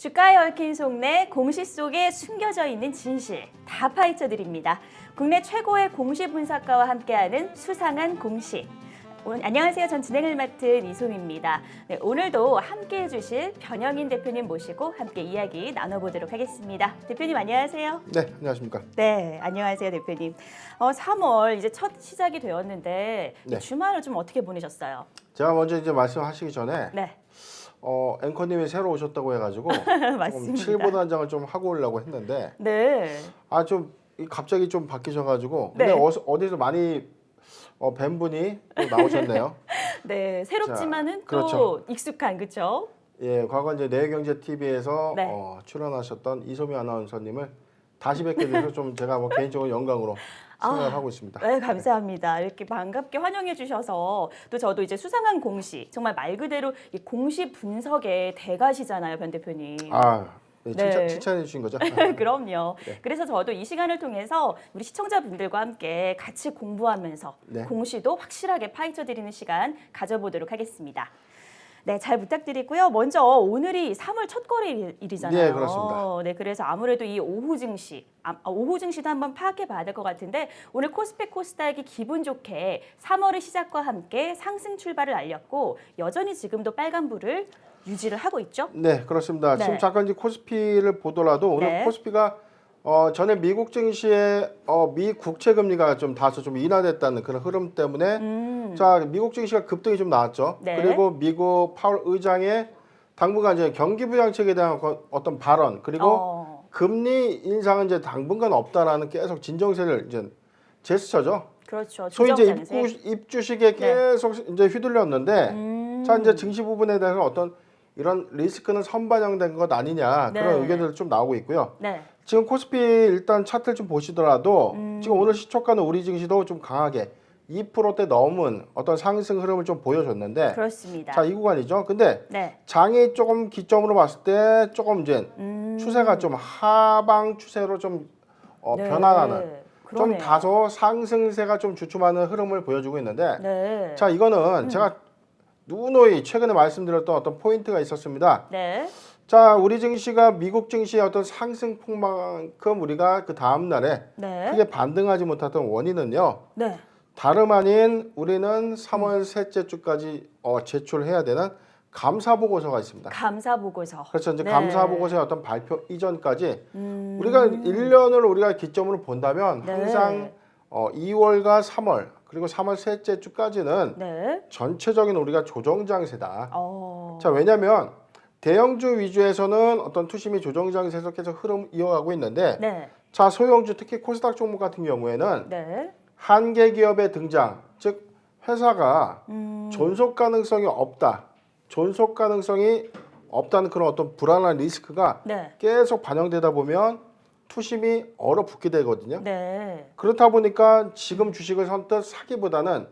주가에 얽힌 속내, 공시 속에 숨겨져 있는 진실 다 파헤쳐 드립니다. 국내 최고의 공시 분석가와 함께하는 수상한 공시. 안녕하세요. 전 진행을 맡은 이솜입니다. 네, 오늘도 함께해 주실 변영인 대표님 모시고 함께 이야기 나눠보도록 하겠습니다. 대표님 안녕하세요. 네, 안녕하십니까. 네, 안녕하세요 대표님. 3월 이제 첫 시작이 되었는데 네. 주말을 좀 어떻게 보내셨어요? 제가 먼저 이제 말씀하시기 전에 네, 앵커님이 새로 오셨다고 해가지고 맞습니다. 좀 7보 단장을 좀 하고 오려고 했는데 네, 좀 갑자기 좀 바뀌셔가지고 네. 근데 어디서 많이 뵌 분이 또 나오셨네요. 네, 새롭지만은 자, 또 그렇죠. 익숙한 그렇죠? 예, 과거 이제 내경제 TV에서 네. 출연하셨던 이소미 아나운서님을 다시 뵙게 돼서 좀 제가 개인적으로 영광으로 생각을 하고 있습니다. 네, 감사합니다. 이렇게 반갑게 환영해 주셔서 또 저도 이제 수상한 공시, 정말 말 그대로 이 공시 분석의 대가시잖아요, 변 대표님. 네, 네. 칭찬해 주신 거죠? 그럼요. 네. 그래서 저도 이 시간을 통해서 우리 시청자분들과 함께 같이 공부하면서 네. 공시도 확실하게 파헤쳐 드리는 시간 가져보도록 하겠습니다. 네, 잘 부탁드리고요. 먼저 오늘이 3월 첫 거래일이잖아요. 네, 그렇습니다. 네, 그래서 아무래도 이 오후 증시, 오후 증시도 한번 파악해 봐야 될 것 같은데 오늘 코스피 코스닥이 기분 좋게 3월의 시작과 함께 상승 출발을 알렸고 여전히 지금도 빨간불을 유지를 하고 있죠. 네, 그렇습니다. 네. 지금 잠깐 이제 코스피를 보더라도 오늘 네. 코스피가 전에 미국 증시의 미 국채 금리가 좀 다소 좀 인하됐다는 그런 흐름 때문에 자, 미국 증시가 급등이 좀 나왔죠. 네. 그리고 미국 파월 의장의 당분간 이제 경기 부양책에 대한 어떤 발언 그리고 금리 인상은 이제 당분간 없다라는 계속 진정세를 이제 제스처죠. 그렇죠. 소위 이제 주정장세. 입주식에 계속 이제 휘둘렸는데 자 이제 증시 부분에 대해서 어떤 이런 리스크는 선반영된 것 아니냐 네. 그런 의견들이 좀 나오고 있고요. 네. 지금 코스피 일단 차트를 좀 보시더라도 지금 오늘 시초가는 우리 증시도 좀 강하게 2%대 넘은 어떤 상승 흐름을 좀 보여줬는데 그렇습니다. 자 이 구간이죠. 근데 네. 장이 조금 기점으로 봤을 때 조금 이제 추세가 좀 하방 추세로 좀 네. 변화하는 좀 그러네요. 다소 상승세가 좀 주춤하는 흐름을 보여주고 있는데 네. 자 이거는 제가 누누이 최근에 말씀드렸던 어떤 포인트가 있었습니다. 네. 자 우리 증시가 미국 증시의 어떤 상승폭만큼 우리가 그 다음 날에 네. 크게 반등하지 못했던 원인은요. 네. 다름 아닌 우리는 3월 셋째 주까지 제출해야 되는 감사 보고서가 있습니다. 감사 보고서. 그렇죠. 이제 네. 감사 보고서의 어떤 발표 이전까지 우리가 1년을 우리가 기점으로 본다면 네. 항상 2월과 3월 그리고 3월 셋째 주까지는 네. 전체적인 우리가 조정 장세다. 어. 자, 왜냐하면 대형주 위주에서는 어떤 투심이 조정 장세에서 계속 흐름 이어가고 있는데 네. 자, 소형주 특히 코스닥 종목 같은 경우에는 네. 한계 기업의 등장, 즉 회사가 존속 가능성이 없다. 존속 가능성이 없다는 그런 어떤 불안한 리스크가 네. 계속 반영되다 보면 투심이 얼어붙게 되거든요. 네. 그렇다 보니까 지금 주식을 선뜻 사기보다는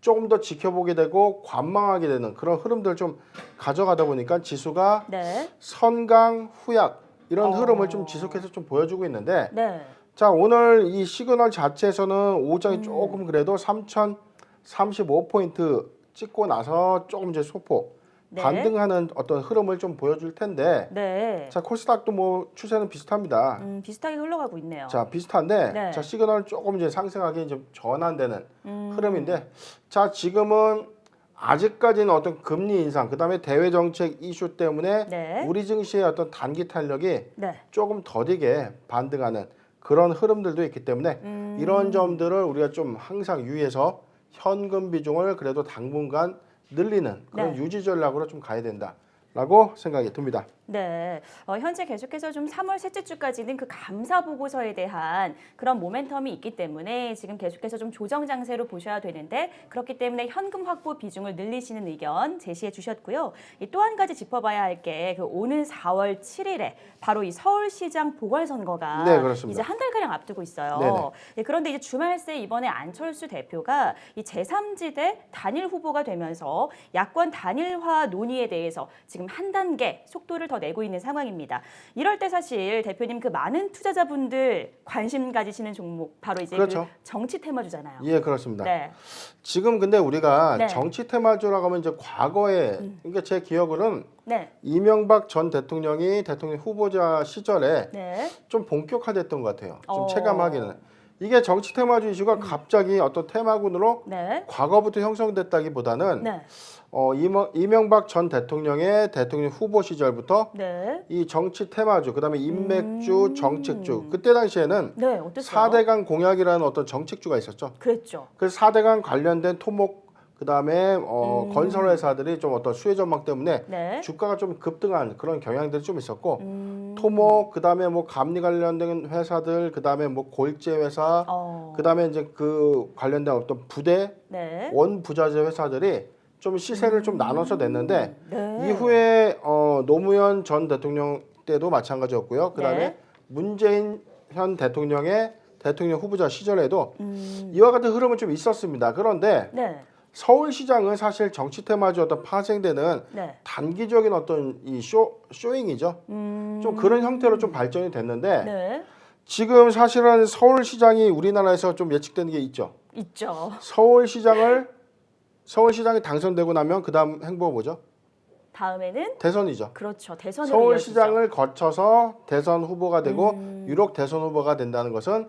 조금 더 지켜보게 되고 관망하게 되는 그런 흐름들을 좀 가져가다 보니까 지수가 네. 선강 후약 이런 흐름을 좀 지속해서 좀 보여주고 있는데 네. 자 오늘 이 시그널 자체에서는 오장이 조금 그래도 3,035포인트 찍고 나서 조금 이제 소폭 네. 반등하는 어떤 흐름을 좀 보여줄 텐데 네. 자 코스닥도 뭐 추세는 비슷합니다. 비슷하게 흘러가고 있네요. 자 비슷한데 네. 자 시그널 조금 이제 상승하게 이제 전환되는 흐름인데 자 지금은 아직까지는 어떤 금리 인상 그다음에 대외 정책 이슈 때문에 네. 우리 증시의 어떤 단기 탄력이 네. 조금 더디게 반등하는 그런 흐름들도 있기 때문에 이런 점들을 우리가 좀 항상 유의해서 현금 비중을 그래도 당분간 늘리는 그런 네. 유지 전략으로 좀 가야 된다라고 생각이 듭니다. 네, 현재 계속해서 좀 3월 셋째 주까지는 그 감사 보고서에 대한 그런 모멘텀이 있기 때문에 지금 계속해서 좀 조정 장세로 보셔야 되는데 그렇기 때문에 현금 확보 비중을 늘리시는 의견 제시해 주셨고요. 또 한 가지 짚어봐야 할 게 그 오는 4월 7일에 바로 이 서울시장 보궐선거가 네, 그렇습니다. 이제 한 달가량 앞두고 있어요. 네네. 네, 그런데 이제 주말새 이번에 안철수 대표가 이 제3지대 단일 후보가 되면서 야권 단일화 논의에 대해서 지금 지금 한 단계 속도를 더 내고 있는 상황입니다. 이럴 때 사실 대표님 그 많은 투자자분들 관심 가지시는 종목 바로 이제 그렇죠. 그 정치 테마주잖아요. 예, 그렇습니다. 네. 지금 근데 우리가 네. 정치 테마주라고 하면 이제 과거에 그러니까 제 기억으로는 네. 이명박 전 대통령이 대통령 후보자 시절에 네. 좀 본격화됐던 것 같아요. 좀 어. 체감하기는. 이게 정치 테마주 이슈가 갑자기 어떤 테마군으로 네. 과거부터 형성됐다기보다는 네. 이명박 전 대통령의 대통령 후보 시절부터 네. 이 정치 테마주, 그다음에 인맥주, 정책주. 그때 당시에는 네. 어땠어요? 4대강 공약이라는 어떤 정책주가 있었죠. 그랬죠. 그래서 4대강 관련된 토목 그다음에 건설 회사들이 좀 어떤 수혜 전망 때문에 네. 주가가 좀 급등한 그런 경향들이 좀 있었고 토목 그다음에 뭐 감리 관련된 회사들 그다음에 뭐 골재 회사 그다음에 이제 그 관련된 어떤 부대 네. 원부자재 회사들이 좀 시세를 좀 나눠서 냈는데 네. 이후에 노무현 전 대통령 때도 마찬가지였고요. 그다음에 네. 문재인 현 대통령의 대통령 후보자 시절에도 이와 같은 흐름은 좀 있었습니다. 그런데 네. 서울시장은 사실 정치 테마주 어떤 파생되는 네. 단기적인 어떤 이 쇼잉이죠. 좀 그런 형태로 좀 발전이 됐는데 네. 지금 사실은 서울시장이 우리나라에서 좀 예측되는 게 있죠. 있죠. 서울시장이 당선되고 나면 그다음 행보가 뭐죠? 다음에는 대선이죠. 그렇죠. 대선으로 서울시장을 거쳐서 대선 후보가 되고 유력 대선 후보가 된다는 것은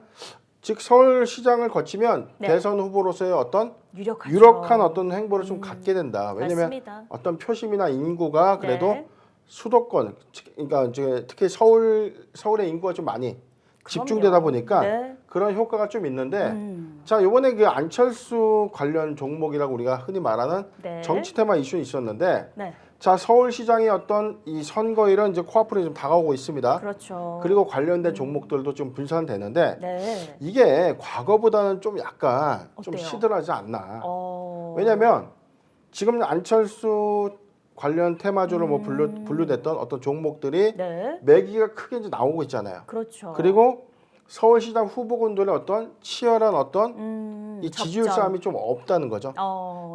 즉 서울시장을 거치면 네. 대선 후보로서의 어떤 유력하죠. 유력한 어떤 행보를 좀 갖게 된다. 왜냐하면 맞습니다. 어떤 표심이나 인구가 그래도 네. 수도권, 그러니까 이제 특히 서울의 인구가 좀 많이 집중되다 보니까 네. 그런 효과가 좀 있는데 자 이번에 그 안철수 관련 종목이라고 우리가 흔히 말하는 네. 정치 테마 이슈 있었는데 네. 자 서울시장의 어떤 이 선거일은 이제 코앞으로 좀 다가오고 있습니다. 그렇죠. 그리고 관련된 종목들도 좀 분산되는데 네. 이게 과거보다는 좀 약간 좀 어때요? 시들하지 않나. 어. 왜냐하면 지금 안철수 관련 테마주로 뭐 분류됐던 어떤 종목들이 네. 매기가 크게 이제 나오고 있잖아요. 그렇죠. 그리고 서울시장 후보군들의 어떤 치열한 어떤 이 지지율 접점. 싸움이 좀 없다는 거죠.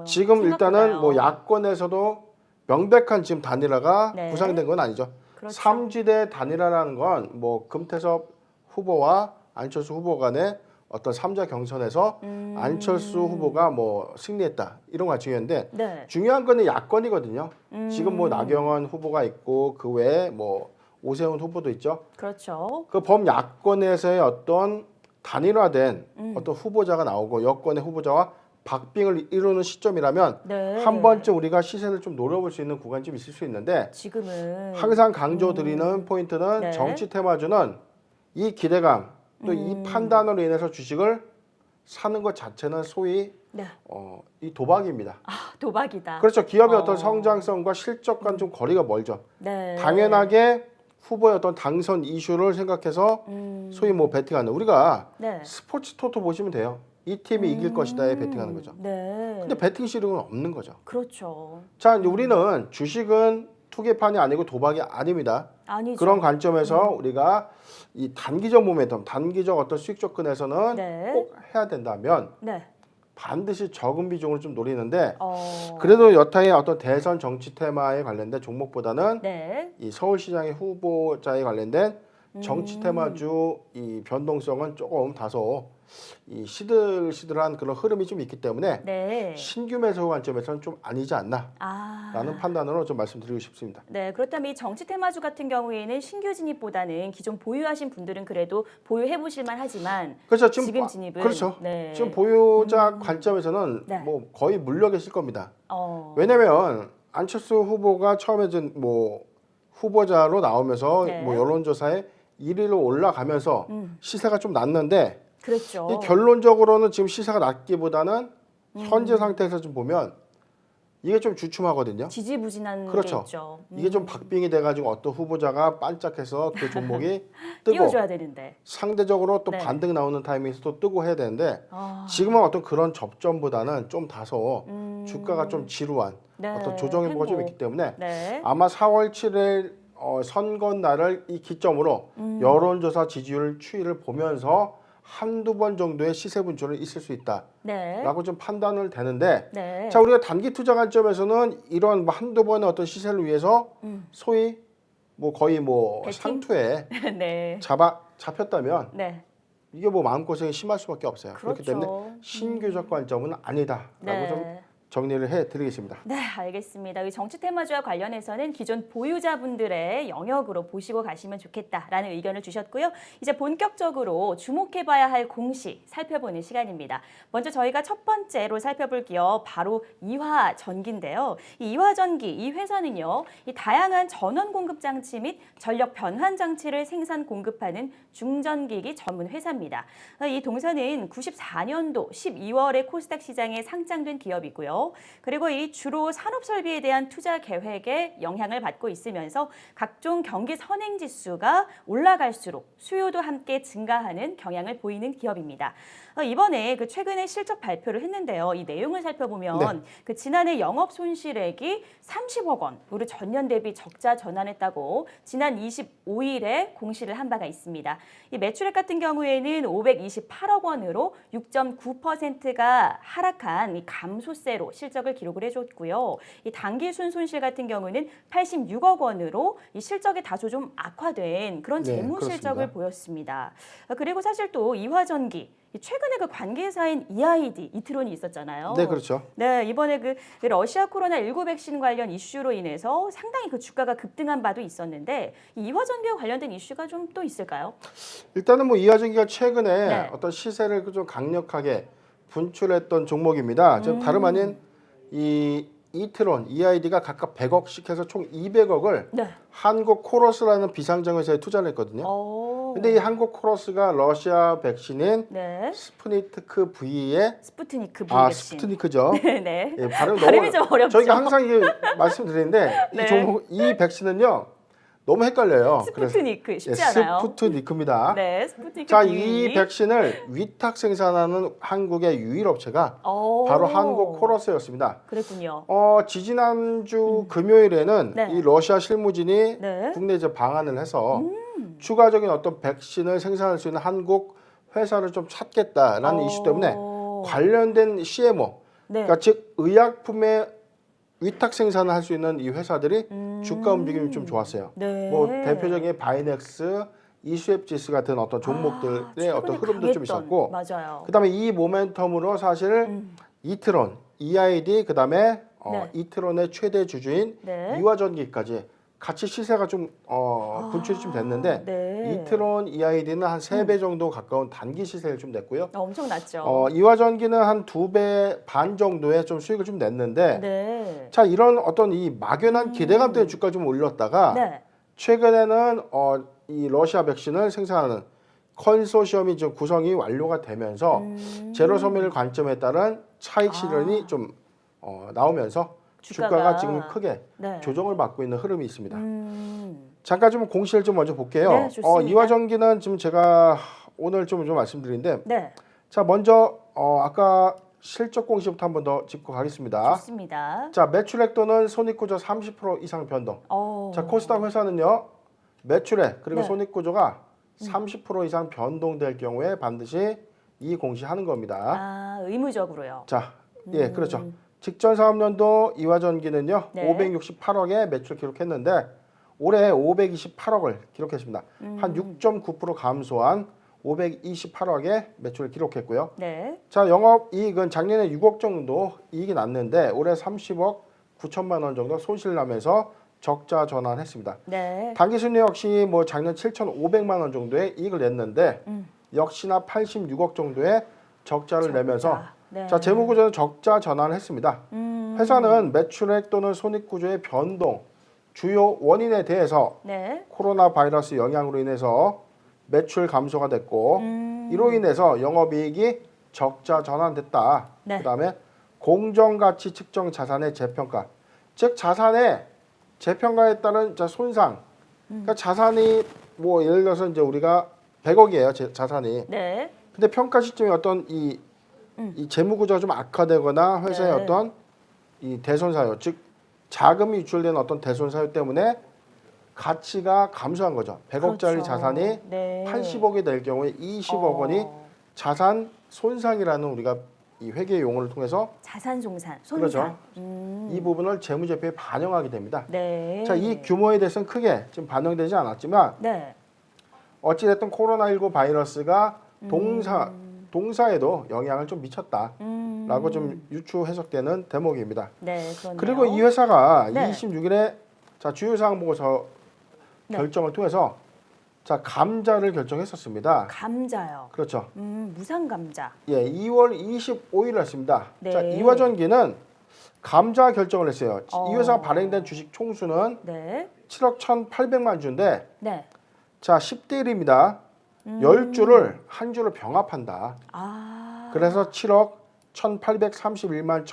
지금 생각보다요. 일단은 뭐 야권에서도 명백한 지금 단일화가 네. 구상된 건 아니죠. 그렇죠. 삼지대 단일화라는 건 뭐 금태섭 후보와 안철수 후보 간의 어떤 3자 경선에서 안철수 후보가 뭐 승리했다 이런 거 중요한데 네. 중요한 거는 야권이거든요. 지금 뭐 나경원 후보가 있고 그 외에 뭐 오세훈 후보도 있죠. 그렇죠. 그 범야권에서의 어떤 단일화된 어떤 후보자가 나오고 여권의 후보자와 박빙을 이루는 시점이라면 네. 한 번쯤 우리가 시세를 좀 노려볼 수 있는 구간이 좀 있을 수 있는데 지금은 항상 강조드리는 포인트는 네. 정치 테마주는 이 기대감 또 이 판단으로 인해서 주식을 사는 것 자체는 소위 네. 이 도박입니다. 도박이다. 그렇죠. 기업의 어떤 성장성과 실적과는 좀 거리가 멀죠. 네. 당연하게 후보의 어떤 당선 이슈를 생각해서 소위 뭐 베팅하는 우리가 네. 스포츠 토토 보시면 돼요. 이 팀이 이길 것이다에 베팅하는 거죠. 네. 근데 베팅 실력은 없는 거죠. 그렇죠. 자, 이제 우리는 주식은 투기판이 아니고 도박이 아닙니다. 아니죠. 그런 관점에서 우리가 이 단기적 모멘텀, 단기적 어떤 수익 접근에서는 네. 꼭 해야 된다면 네. 반드시 적은 비중을 좀 노리는데 어. 그래도 여타의 어떤 대선 정치 테마에 관련된 종목보다는 네. 이 서울시장의 후보자에 관련된 정치 테마주 이 변동성은 조금 다소 이 시들시들한 그런 흐름이 좀 있기 때문에 네. 신규 매수 관점에서는 좀 아니지 않나라는 판단으로 좀 말씀드리고 싶습니다. 네, 그렇다면 이 정치 테마주 같은 경우에는 신규 진입보다는 기존 보유하신 분들은 그래도 보유해 보실만 하지만 그렇죠. 지금 진입은 그렇죠. 네. 지금 보유자 관점에서는 네. 뭐 거의 물려 계실 겁니다. 어. 왜냐하면 안철수 후보가 처음에 뭐 후보자로 나오면서 네. 뭐 여론조사에 1위로 올라가면서 시세가 좀 났는데 그랬죠. 이 결론적으로는 지금 시세가 낮기보다는 현재 상태에서 좀 보면 이게 좀 주춤하거든요. 지지부진한 그렇죠. 게 있죠. 이게 좀 박빙이 돼가지고 어떤 후보자가 반짝해서 그 종목이 뜨고 띄워줘야 되는데. 상대적으로 또 네. 반등 나오는 타이밍에서 또 뜨고 해야 되는데 아. 지금은 어떤 그런 접점보다는 좀 다소 주가가 좀 지루한 네. 어떤 조정 행보가 좀 행보. 있기 때문에 네. 아마 4월 7일 선거 날을 이 기점으로 여론조사 지지율 추이를 보면서 한두 번 정도의 시세 분출은 있을 수 있다라고 네. 좀 판단을 되는데 네. 자, 우리가 단기 투자 관점에서는 이런 뭐 한두 번의 어떤 시세를 위해서 소위 뭐 거의 뭐 배팅? 상투에 네. 잡혔다면 네. 이게 뭐 마음고생이 심할 수밖에 없어요. 그렇기 그렇죠. 때문에 신규적 관점은 아니다라고 네. 좀 정리를 해드리겠습니다. 네, 알겠습니다. 이 정치 테마주와 관련해서는 기존 보유자분들의 영역으로 보시고 가시면 좋겠다라는 의견을 주셨고요. 이제 본격적으로 주목해봐야 할 공시 살펴보는 시간입니다. 먼저 저희가 첫 번째로 살펴볼 기업 바로 이화전기인데요. 이 이화전기 이 회사는요, 이 다양한 전원 공급 장치 및 전력 변환 장치를 생산 공급하는 중전기기 전문 회사입니다. 이 동사는 94년도 12월에 코스닥 시장에 상장된 기업이고요. 그리고 이 주로 산업 설비에 대한 투자 계획에 영향을 받고 있으면서 각종 경기 선행 지수가 올라갈수록 수요도 함께 증가하는 경향을 보이는 기업입니다. 이번에 그 최근에 실적 발표를 했는데요. 이 내용을 살펴보면 그 지난해 영업 손실액이 30억 원으로 전년 대비 적자 전환했다고 지난 25일에 공시를 한 바가 있습니다. 이 매출액 같은 경우에는 528억 원으로 6.9%가 하락한 이 감소세로 실적을 기록을 해줬고요. 이 당기 순손실 같은 경우는 86억 원으로 이 실적이 다소 좀 악화된 그런 재무 실적을 보였습니다. 그리고 사실 또 이화전기 최근에 그 관계사인 EID, 이트론이 있었잖아요. 네, 그렇죠. 네, 이번에 그 러시아 코로나19 백신 관련 이슈로 인해서 상당히 그 주가가 급등한 바도 있었는데 이 이화전기와 관련된 이슈가 좀 또 있을까요? 일단은 뭐 이화전기가 최근에 네. 어떤 시세를 좀 강력하게 분출했던 종목입니다. 좀 다름 아닌 이 이트론, EID가 각각 100억씩 해서 총 200억을 네. 한국 코러스라는 비상장 회사에 투자를 했거든요. 근데 이 한국 코러스가 러시아 백신인 네. 스푸니트크 V의 스푸트니크 V 백신. 스푸트니크죠. 네. 예, 발음이 발음이 좀 어렵죠. 저희가 항상 이게 말씀드리는데 네. 이 백신은요 너무 헷갈려요. 스푸트니크 쉽지 않아요. 스푸트니크입니다. 네, 스푸트니크 자, V. 이 백신을 위탁 생산하는 한국의 유일 업체가 오. 바로 한국 코러스였습니다. 그랬군요. 지지난주 금요일에는 네. 이 러시아 실무진이 네. 국내 이제 방한을 해서 추가적인 어떤 백신을 생산할 수 있는 한국 회사를 좀 찾겠다라는 이슈 때문에 관련된 CMO, 네. 그러니까 즉 의약품의 위탁 생산을 할 수 있는 이 회사들이 주가 움직임이 좀 좋았어요. 네. 뭐 대표적인 바이넥스, 이수앱지스 같은 어떤 종목들의 어떤 최근에 흐름도 좀 강했던, 있었고, 맞아요. 그다음에 이 모멘텀으로 사실 이트론, EID, 그다음에 네. 이트론의 최대 주주인 네. 이화전기까지 같이 시세가 좀 분출이 좀 됐는데 네. 이트론, EID는 한 3배 정도 가까운 단기 시세를 좀 냈고요. 엄청 낮죠. 이화전기는 한 2배 반 정도의 좀 수익을 좀 냈는데 네. 자, 이런 어떤 이 막연한 기대감 때문에 주가 좀 올렸다가 네. 최근에는 이 러시아 백신을 생산하는 컨소시엄이 좀 구성이 완료가 되면서 제로 소멸 관점에 따른 차익 실현이 좀 나오면서 주가가 지금 크게 네. 조정을 받고 있는 흐름이 있습니다. 잠깐 좀 공시를 좀 먼저 볼게요. 네, 좋습니다. 이화전기는 지금 제가 오늘 좀 말씀드리는데 네. 자, 먼저 아까 실적 공시부터 한번 더 짚고 가겠습니다. 좋습니다. 자, 매출액 또는 손익구조 30% 이상 변동. 자, 코스닥 회사는요. 매출액 그리고 네. 손익구조가 30% 이상 변동될 경우에 반드시 이 공시하는 겁니다. 의무적으로요. 자, 예, 그렇죠. 직전 사업년도 이화전기는요. 네. 568억의 매출 기록했는데 올해 528억을 기록했습니다. 한 6.9% 감소한 528억의 매출을 기록했고요. 네. 자, 영업이익은 작년에 6억 정도 이익이 났는데 올해 30억 9천만 원 정도 손실 나면서 적자 전환했습니다. 네. 당기순이익 역시 뭐 작년 7,500만 원 정도의 이익을 냈는데 역시나 86억 정도의 적자를 내면서 네. 자, 재무구조는 적자 전환했습니다. 회사는 매출액 또는 손익구조의 변동 주요 원인에 대해서 네. 코로나 바이러스 영향으로 인해서 매출 감소가 됐고 이로 인해서 영업이익이 적자 전환됐다. 네. 그다음에 공정가치 측정 자산의 재평가, 즉 자산의 재평가에 따른 손상. 그러니까 자산이 뭐 예를 들어서 이제 우리가 100억이에요, 자산이. 네. 근데 평가 시점에 어떤 이 재무 구조가 좀 악화되거나 회사의 네. 어떤 이 대손사유, 즉 자금이 유출된 어떤 대손사유 때문에 가치가 감소한 거죠. 100억짜리 그렇죠. 자산이 네. 80억이 될 경우에 20억 원이 자산 손상이라는 우리가 이 회계 용어를 통해서 자산 손상. 그렇죠. 이 부분을 재무제표에 반영하게 됩니다. 네. 자, 이 규모에 대해서는 크게 지금 반영되지 않았지만 네. 어찌됐든 코로나19 바이러스가 동사에도 영향을 좀 미쳤다라고 좀 유추 해석되는 대목입니다. 네, 그렇네요. 그리고 이 회사가 네. 26일에 자, 주요사항 보고서 네. 결정을 통해서 자, 감자를 결정했었습니다. 감자요. 그렇죠. 무상 감자. 예, 2월 25일 했습니다. 네. 자, 이화전기는 감자 결정을 했어요. 어. 이 회사 발행된 주식 총수는 네. 7억 1,800만 주인데 네. 자, 10대 1입니다. 10주를 한 주로 병합한다. 아. 그래서 7억 1,831만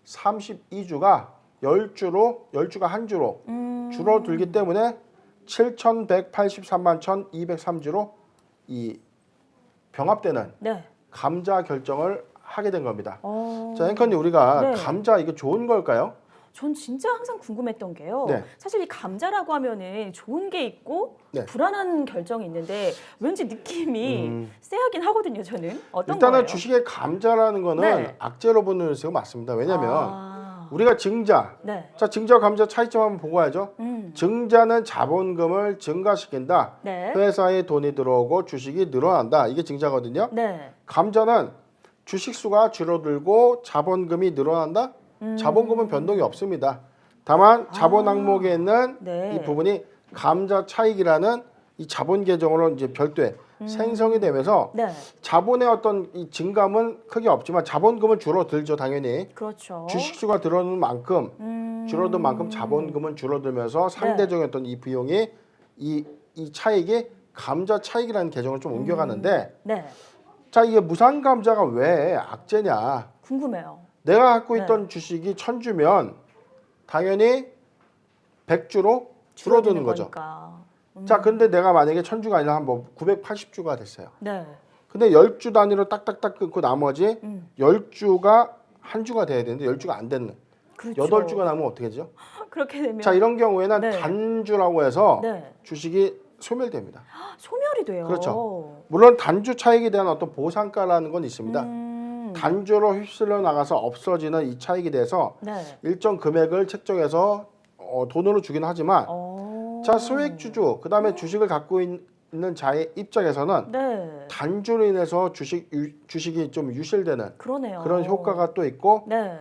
1,032주가 10주가 한 주로 줄어들기 때문에 7,183만 1,203주로 이 병합되는 네. 감자 결정을 하게 된 겁니다. 어. 자, 앵커님 우리가 네. 감자 이거 좋은 걸까요? 전 진짜 항상 궁금했던 게요. 네. 사실 이 감자라고 하면은 좋은 게 있고 네. 불안한 결정이 있는데 왠지 느낌이 쎄하긴 하거든요. 저는 어떤 일단은 거예요? 주식의 감자라는 거는 네. 악재로 보는 것이 맞습니다. 왜냐하면 아. 우리가 증자, 네. 자 증자와 감자 차이점 한번 보고 가야죠. 음. 증자는 자본금을 증가시킨다. 네. 회사에 돈이 들어오고 주식이 늘어난다. 이게 증자거든요. 네. 감자는 주식 수가 줄어들고 자본금이 늘어난다. 자본금은 변동이 없습니다. 다만 자본 항목에 있는 네. 이 부분이 감자 차익이라는 이 자본 계정으로 이제 별도의 생성이 되면서 네. 자본의 어떤 이 증감은 크게 없지만 자본금은 줄어들죠, 당연히. 그렇죠. 주식 수가 줄어드는 만큼 줄어든 만큼 자본금은 줄어들면서 상대적인 어떤 이 비용이 이 차익이 감자 차익이라는 계정을 좀 옮겨가는데 네. 자, 이게 무상 감자가 왜 악재냐? 궁금해요. 내가 갖고 네. 있던 주식이 1,000주면 당연히 100주로 줄어드는 거죠. 거니까. 자, 근데 내가 만약에 1,000주가 아니라 한번 980주가 됐어요. 네. 근데 10주 단위로 딱딱딱 끊고 나머지 10주가 한 주가 돼야 되는데 10주가 안 됐는. 그렇죠. 8주가 남으면 어떻게 되죠? 그렇게 되면 자, 이런 경우에는 네. 단주라고 해서 네. 주식이 소멸됩니다. 소멸이 돼요. 그렇죠. 물론 단주 차익에 대한 어떤 보상가라는 건 있습니다. 단주로 휩쓸려 나가서 없어지는 이 차익에 대해서 네. 일정 금액을 책정해서 돈으로 주긴 하지만 자, 소액주주 그다음에 주식을 갖고 있는 자의 입장에서는 네. 단주로 인해서 주식이 좀 유실되는 그러네요. 그런 효과가 또 있고 네.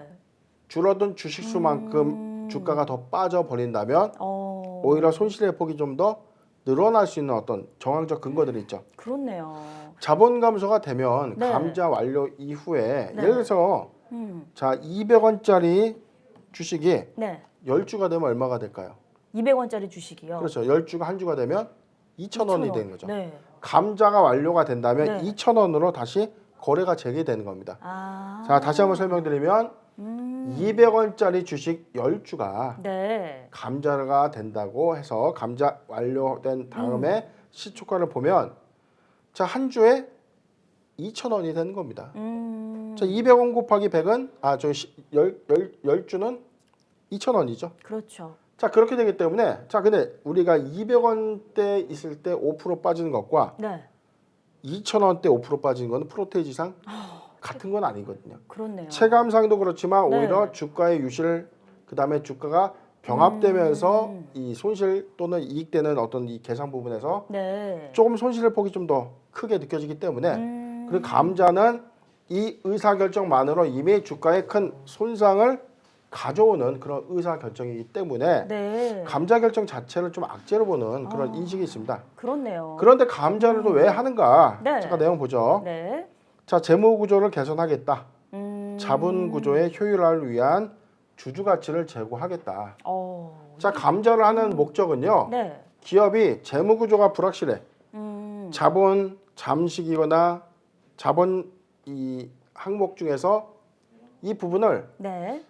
줄어든 주식 수만큼 주가가 더 빠져 버린다면 오히려 손실의 폭이 좀 더 늘어날 수 있는 어떤 정황적 근거들이 있죠. 그렇네요. 자본 감소가 되면 네. 감자 완료 이후에 네. 예를 들어서 자 200원짜리 주식이 네. 10주가 되면 얼마가 될까요? 200원짜리 주식이요. 그렇죠. 10주가 한 주가 되면 2,000원이 되는 거죠. 네. 감자가 완료가 된다면 네. 2,000원으로 다시 거래가 재개되는 겁니다. 아. 자, 다시 한번 설명드리면 200원짜리 주식 10주가 네. 감자가 된다고 해서 감자 완료된 다음에 시초가를 보면 자, 한 주에 2,000원이 되는 겁니다. 자, 200원 곱하기 100은 저 10주는 2,000원이죠. 그렇죠. 자, 그렇게 되기 때문에 자, 근데 우리가 200원대 있을 때 5% 빠지는 것과 네. 2,000원대 5% 빠지는 거는 프로테이지상 같은 건 아니거든요. 그렇네요. 체감상도 그렇지만 네. 오히려 주가의 유실 그다음에 주가가 병합되면서 이 손실 또는 이익되는 어떤 이 계산 부분에서 네. 조금 손실의 폭이 좀 더 크게 느껴지기 때문에 그리고 감자는 이 의사결정만으로 이미 주가에 큰 손상을 가져오는 그런 의사결정이기 때문에 네. 감자 결정 자체를 좀 악재로 보는 그런 인식이 있습니다. 그렇네요. 그런데 감자를 또 왜 하는가? 네. 잠깐 내용 보죠. 네. 자, 재무 구조를 개선하겠다. 자본 구조의 효율화를 위한 주주 가치를 제고하겠다. 자, 감자를 하는 목적은요. 네. 기업이 재무 구조가 불확실해. 자본 잠식이거나 자본 이 항목 중에서 이 부분을 네.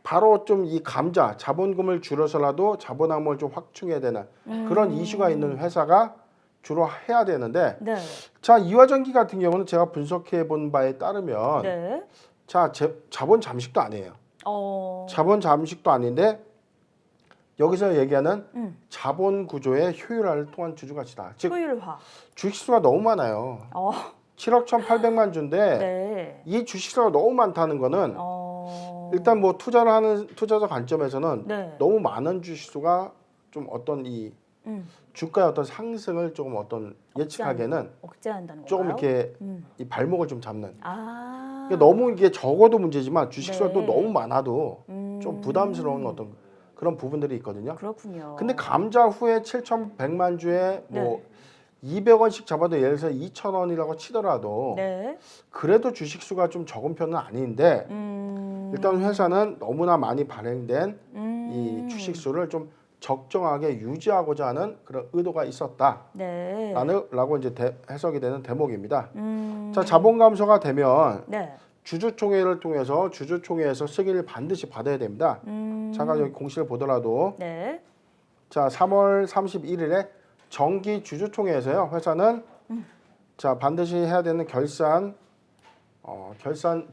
바로 좀 이 감자 자본금을 줄여서라도 자본 항목을 좀 확충해야 되는 그런 이슈가 있는 회사가 주로 해야 되는데 네. 자, 이화전기 같은 경우는 제가 분석해 본 바에 따르면 네. 자, 자본 잠식도 아니에요. 자본 잠식도 아닌데 여기서 얘기하는 자본 구조의 효율화를 통한 주주 가치다. 즉 효율화. 주식 수가 너무 많아요. 7억 1,800만 주인데 네. 이 주식수가 너무 많다는 거는 일단 뭐 투자를 하는 투자자 관점에서는 네. 너무 많은 주식수가 좀 어떤 이 음. 주가의 어떤 상승을 조금 어떤 예측하기에는 억제한다는 건가요? 조금 이렇게 이 발목을 좀 잡는. 아. 그러니까 너무 이게 적어도 문제지만 주식수가 또 네. 너무 많아도 좀 부담스러운 어떤 그런 부분들이 있거든요. 그렇군요. 근데 감자 후에 7,100만 주에 뭐 네. 200원씩 잡아도 예를 들어서 2,000원이라고 치더라도 네. 그래도 주식수가 좀 적은 편은 아닌데 일단 회사는 너무나 많이 발행된 이 주식수를 좀 적정하게 유지하고자 하는 그런 의도가 있었다라고 네. 이제 해석이 되는 대목입니다. 자, 자본 감소가 되면 네. 주주총회를 통해서 주주총회에서 승인을 반드시 받아야 됩니다. 잠깐 여기 공시를 보더라도 네. 자 3월 31일에 정기 주주총회에서요 회사는 자 반드시 해야 되는 결산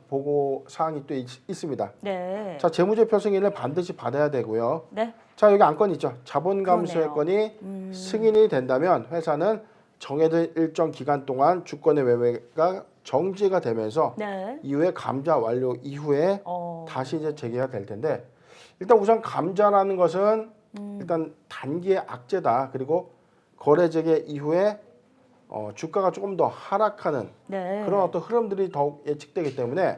보고 사항이 또 있습니다. 네. 자 재무제표 승인을 반드시 받아야 되고요. 네. 자 여기 안건 있죠. 자본 감소의 그러네요. 건이 승인이 된다면 회사는 정해진 일정 기간 동안 주권의 매매가 정지가 되면서 네. 이후에 감자 완료 이후에 어. 다시 이제 재개가 될 텐데 일단 우선 감자라는 것은 일단 단기의 악재다. 그리고 거래 재개 이후에 주가가 조금 더 하락하는 네. 그런 어떤 흐름들이 더욱 예측되기 때문에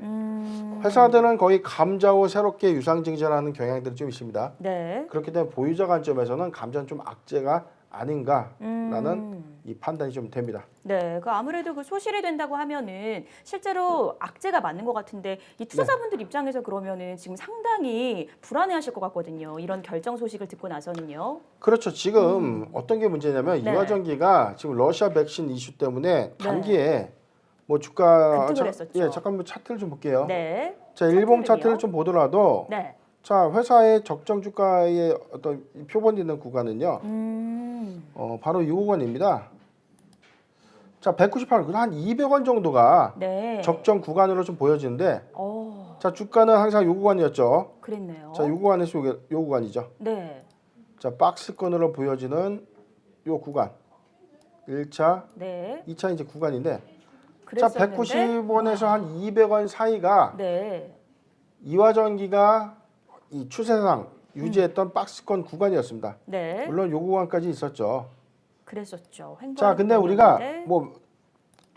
회사들은 거의 감자 후 새롭게 유상증자하는 경향들이 좀 있습니다. 네. 그렇기 때문에 보유자 관점에서는 감자는 좀 악재가 아닌가라는 이 판단이 좀 됩니다. 네, 그 아무래도 그 소실이 된다고 하면은 실제로 악재가 맞는 것 같은데 이 투자자분들 입장에서 그러면은 지금 상당히 불안해하실 것 같거든요. 이런 결정 소식을 듣고 나서는요. 그렇죠. 지금 어떤 게 문제냐면 네. 이화전기가 지금 러시아 백신 이슈 때문에 단기에 뭐 주가 급등을 했었죠. 예, 잠깐 뭐 차트를 좀 볼게요. 네. 자, 일봉 차트를요? 차트를 좀 보더라도 네. 자, 회사의 적정 주가의 어떤 이 표본이 있는 구간은요. 바로 이 구간입니다. 자, 198원, 한 200원 정도가 네. 적정 구간으로 좀 보여지는데 어, 자, 주가는 항상 이 구간이었죠. 그랬네요. 자, 이 구간에서 이 구간이죠. 네. 자, 박스권으로 보여지는 이 구간. 1차, 네. 2차 이제 구간인데 자, 그랬었는데 190원에서 한 200원 사이가 네. 이화전기가 이 추세상 유지했던 박스권 구간이었습니다. 네. 물론 요 구간까지 있었죠. 그랬었죠. 자, 근데 우리가 뭐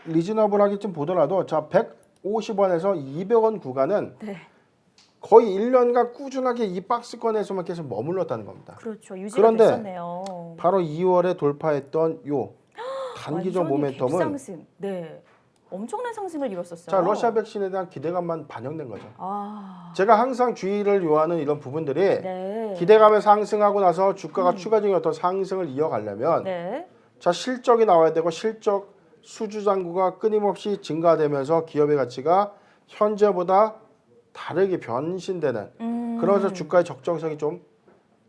리즈너블하게 좀 보더라도 자, 150원에서 200원 구간은 네. 거의 1년간 꾸준하게 이 박스권에서만 계속 머물렀다는 겁니다. 그렇죠. 유지가 그런데 됐었네요. 바로 2월에 돌파했던 요 단기적 완전히 모멘텀은 갭상승. 네. 엄청난 상승을 이뤘었어요. 자, 러시아 백신에 대한 기대감만 반영된 거죠. 아. 제가 항상 주의를 요하는 이런 부분들이 네. 기대감이 상승하고 나서 주가가 추가적인 어떤 상승을 이어가려면 네. 자 실적이 나와야 되고 실적 수주 잔고가 끊임없이 증가되면서 기업의 가치가 현재보다 다르게 변신되는 그러면서 주가의 적정성이 좀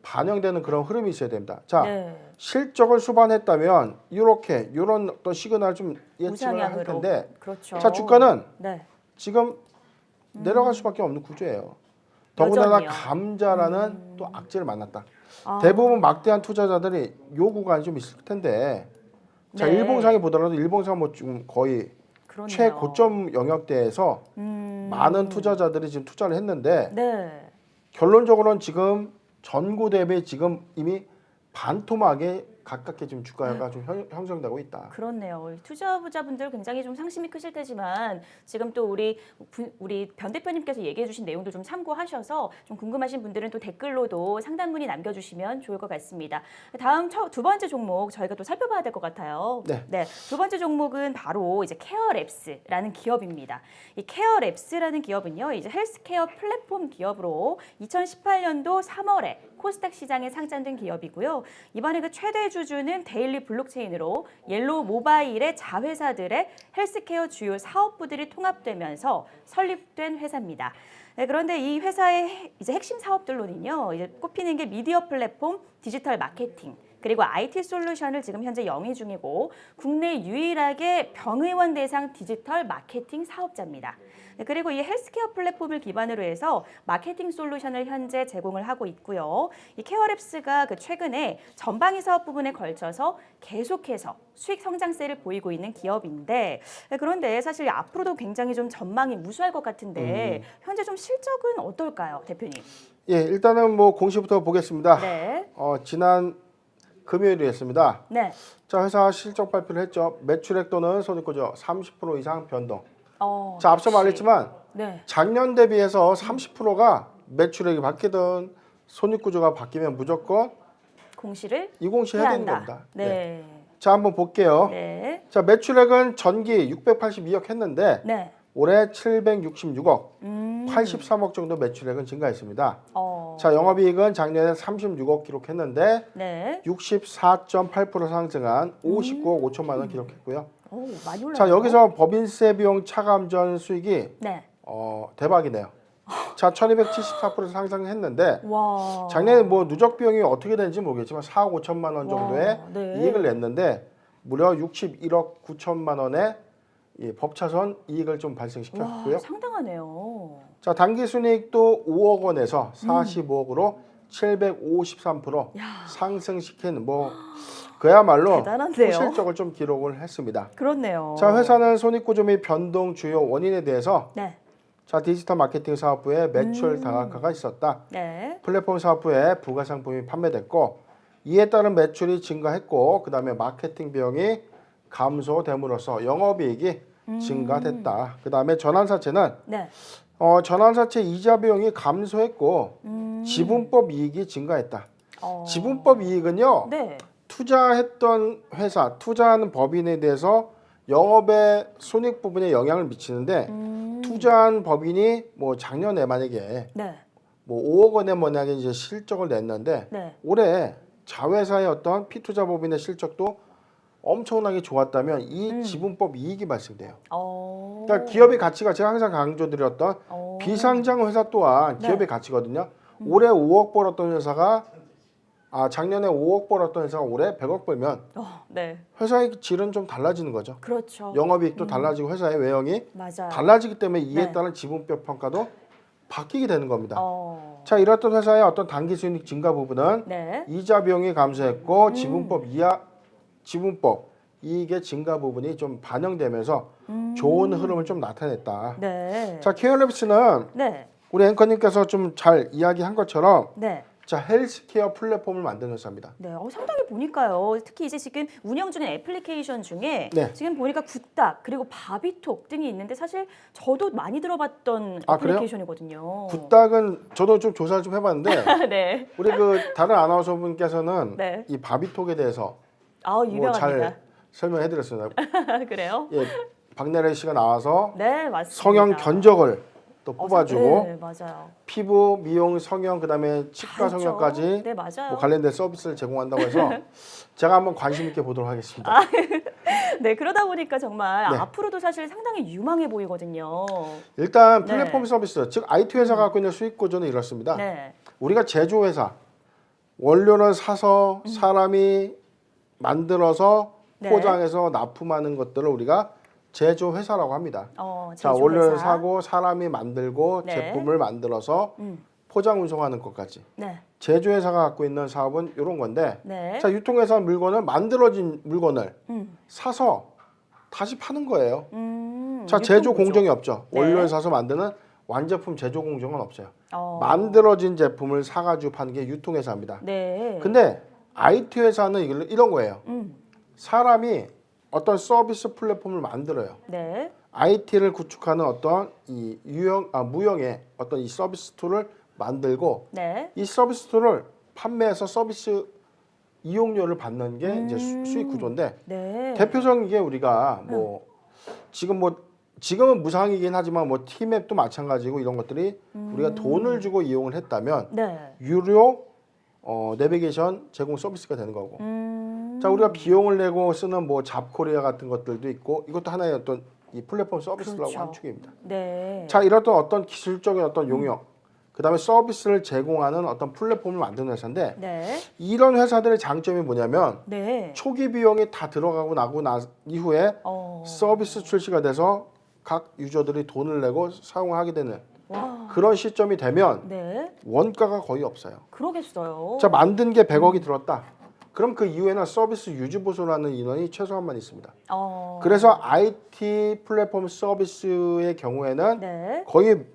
반영되는 그런 흐름이 있어야 됩니다. 자 네. 실적을 수반했다면 이런 어떤 시그널을 좀 예측을 할 우상향으로. 텐데 그렇죠. 자 주가는 네. 지금 내려갈 수밖에 없는 구조예요. 더군다나 여전히요. 감자라는 또 악재를 만났다. 아. 대부분 막대한 투자자들이 요 구간이 좀 있을 텐데 자 네. 일봉상에 보더라도 일봉상 뭐 지금 거의 그러네요. 최고점 영역대에서 많은 투자자들이 지금 투자를 했는데 네. 결론적으로는 지금 전고 대비 지금 이미 반토막에 가깝게 지금 주가가 좀 형성되고 있다. 그렇네요. 투자자분들 굉장히 좀 상심이 크실 테지만 지금 또 우리 변 대표님께서 얘기해 주신 내용도 좀 참고하셔서 좀 궁금하신 분들은 또 댓글로도 상담 문의 남겨주시면 좋을 것 같습니다. 다음 두 번째 종목 저희가 또 살펴봐야 될 것 같아요. 네. 두 번째 종목은 바로 이제 케어랩스라는 기업입니다. 이 케어랩스라는 기업은요, 이제 헬스케어 플랫폼 기업으로 2018년도 3월에 코스닥 시장에 상장된 기업이고요. 이번에 그 최대 주주는 데일리 블록체인으로 옐로우 모바일의 자회사들의 헬스케어 주요 사업부들이 통합되면서 설립된 회사입니다. 네, 그런데 이 회사의 이제 핵심 사업들로는요, 이제 꼽히는 게 미디어 플랫폼, 디지털 마케팅, 그리고 IT 솔루션을 지금 현재 영위 중이고 국내 유일하게 병의원 대상 디지털 마케팅 사업자입니다. 네, 그리고 이 헬스케어 플랫폼을 기반으로 해서 마케팅 솔루션을 현재 제공을 하고 있고요. 이 케어랩스가 최근에 전방위 사업 부분에 걸쳐서 계속해서 수익 성장세를 보이고 있는 기업인데 그런데 사실 앞으로도 굉장히 좀 전망이 우수할 것 같은데 현재 좀 실적은 어떨까요, 대표님? 예, 일단은 뭐 공시부터 보겠습니다. 네. 지난 금요일이었습니다. 네. 자, 회사 실적 발표를 했죠. 매출액 또는 손익구조 30% 이상 변동. 자, 앞서 역시. 말했지만 네. 작년 대비해서 30%가 매출액이 바뀌든 손익구조가 바뀌면 무조건 공시를 이공시 해야 되는 겁니다. 네. 자, 한번 볼게요. 네. 자, 매출액은 전기 682억 했는데 네. 올해 766억, 83억 정도 매출액은 증가했습니다. 자, 영업이익은 작년에 36억 기록했는데 네. 64.8% 상승한 59억 5천만 원 기록했고요. 오, 많이 올랐네요. 자, 여기서 법인세 비용 차감 전 수익이 네. 대박이네요. 자, 1274% 상승했는데 와. 작년에 뭐 누적 비용이 어떻게 되는지 모르겠지만 4억 5천만 원 정도의 와, 네. 이익을 냈는데 무려 61억 9천만 원의 이 법차선 이익을 좀 발생시켰고요. 와, 상당하네요. 자, 당기순이익도 5억 원에서 45억으로 753% 야. 상승시킨 뭐 그야말로 대단한데요. 실적을 좀 기록을 했습니다. 그렇네요. 자, 회사는 손익구조 및 변동 주요 원인에 대해서 네. 자, 디지털 마케팅 사업부에 매출 다각화가 있었다. 네. 플랫폼 사업부에 부가 상품이 판매됐고 이에 따른 매출이 증가했고 그다음에 마케팅 비용이 감소됨으로써 영업이익이 증가됐다. 그다음에 전환사채는 네. 전환사채 이자 비용이 감소했고 지분법 이익이 증가했다. 지분법 이익은요. 네. 투자했던 회사, 투자하는 법인에 대해서 영업의 손익 부분에 영향을 미치는데 투자한 법인이 뭐 작년에 만약에 네. 뭐 5억 원의 만약에 이제 실적을 냈는데 네. 올해 자회사의 어떤 피투자 법인의 실적도 엄청나게 좋았다면 이 지분법 이익이 발생돼요. 그러니까 기업의 가치가 제가 항상 강조드렸던 비상장 회사 또한 기업의 네. 가치거든요. 올해 5억 벌었던 회사가 작년에 5억 벌었던 회사가 올해 100억 벌면 네. 회사의 질은 좀 달라지는 거죠. 그렇죠. 영업이익도 달라지고 회사의 외형이 맞아요. 달라지기 때문에 이에 네. 따른 지분법 평가도 바뀌게 되는 겁니다. 어. 자, 이렇던 회사의 어떤 단기 수익 증가 부분은 네. 이자 비용이 감소했고 지분법 이익의 증가 부분이 좀 반영되면서 좋은 흐름을 좀 나타냈다. 네. 자, 케어랩스는 네. 우리 앵커님께서 좀 잘 이야기한 것처럼 네. 자, 헬스케어 플랫폼을 만드는 회사입니다. 네, 상당히 보니까요. 특히 이제 지금 운영 중인 애플리케이션 중에 네. 지금 보니까 굿닥 그리고 바비톡 등이 있는데 사실 저도 많이 들어봤던 아, 그래요? 애플리케이션이거든요. 굿닥은 저도 좀 조사를 좀 해봤는데 네. 우리 그 다른 아나운서분께서는 네. 이 바비톡에 대해서 아, 뭐 유명합니다. 잘 설명해드렸습니다. 그래요? 예, 박내래 씨가 나와서 네, 맞습니다. 성형 견적을 또 뽑아주고 네, 맞아요. 피부 미용 성형 그다음에 치과 다 있죠. 성형까지 네, 맞아요. 뭐 관련된 서비스를 제공한다고 해서 제가 한번 관심 있게 보도록 하겠습니다. 네, 그러다 보니까 정말 네. 앞으로도 사실 상당히 유망해 보이거든요. 일단 네. 플랫폼 서비스 즉 IT 회사가 갖고 있는 수익 구조는 이렇습니다. 네. 우리가 제조 회사 원료는 사서 사람이 만들어서 네. 포장해서 납품하는 것들을 우리가 제조 회사라고 합니다. 자, 제조회사. 원료를 사고 사람이 만들고 네. 제품을 만들어서 포장 운송하는 것까지. 네. 제조회사가 갖고 있는 사업은 이런 건데 네. 자, 유통회사 물건은 만들어진 물건을 음. 사서 다시 파는 거예요. 자, 유통 제조 구조. 공정이 없죠. 네. 원료를 사서 만드는 완제품 제조 공정은 없어요. 만들어진 만들어진 제품을 사가지고 파는 게 유통회사입니다. 네. 근데 IT 회사는 이런 거예요. 음. 사람이 어떤 서비스 플랫폼을 만들어요. 네. IT를 구축하는 어떤 이 무형의 어떤 이 서비스 툴을 만들고 네. 이 서비스 툴을 판매해서 서비스 이용료를 받는 게 이제 수익 구조인데 네. 대표적인 게 우리가 뭐 지금은 무상이긴 하지만 뭐 티맵도 마찬가지고 이런 것들이 우리가 돈을 주고 이용을 했다면 네. 유료 내비게이션 제공 서비스가 되는 거고. 자, 우리가 비용을 내고 쓰는 뭐 잡코리아 같은 것들도 있고 이것도 하나의 어떤 이 플랫폼 서비스라고 그렇죠. 한 축입니다. 네. 자, 이런 어떤 기술적인 어떤 용역 그다음에 서비스를 제공하는 어떤 플랫폼을 만드는 회사인데 네. 이런 회사들의 장점이 뭐냐면 네. 초기 비용이 다 들어가고 나고 이후에 서비스 출시가 돼서 각 유저들이 돈을 내고 사용하게 되는 와. 그런 시점이 되면 네. 원가가 거의 없어요. 그러겠어요. 자, 만든 게 100억이 들었다. 그럼 그 이후에는 서비스 유지 보수를 하는 인원이 최소한만 있습니다. 그래서 IT 플랫폼 서비스의 경우에는 네. 거의